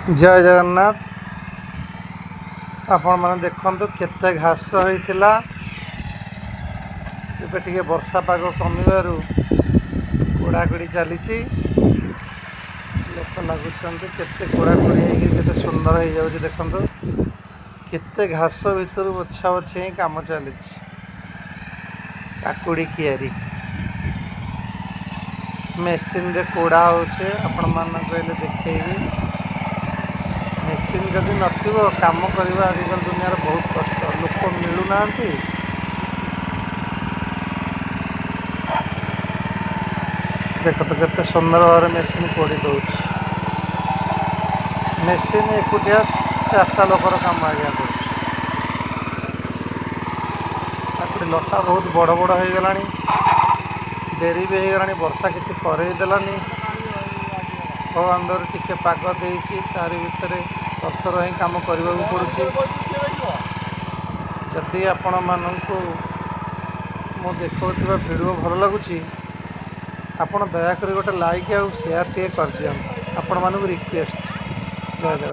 जय जगन्नाथ। आपण मैंने देखु केते घास होता टे वर्षा पाग कमिबार कोड़ाकोड़ी चली लोक लगुच केते कोड़ाकोड़ी होते सुंदर हो जाऊँ। देखु केते घास भितर बछा बछी ही कम चली काकुड़ी कियारी मेसीन रे कोड़ा होचे आपण मानक कहले देखैबी। मेसीन जदि नथिब काम करवा आजिकल दुनिया बहुत कष्ट लोक मिलूना। देख तो केते सुंदर भाव मेसीन कोड़ी दौर मेसीन एकुटिया 4टा लोकर काम आज्ञा कर लटा बहुत बड़ बड़ हो गला डेरी भी हो गला वर्षा किसी करदेलानी अंदर टिके पाग देती तारी भितर तत्पर ही काम करने को पड़ुछि। जदि आपण मानू मो देखा वीडियो भल लगुच आपण दयाकोरी गोटे लाइक आउ शेयर टे कर दियंतु। आपण मानू रिक्वेस्ट। जय जगन्नाथ।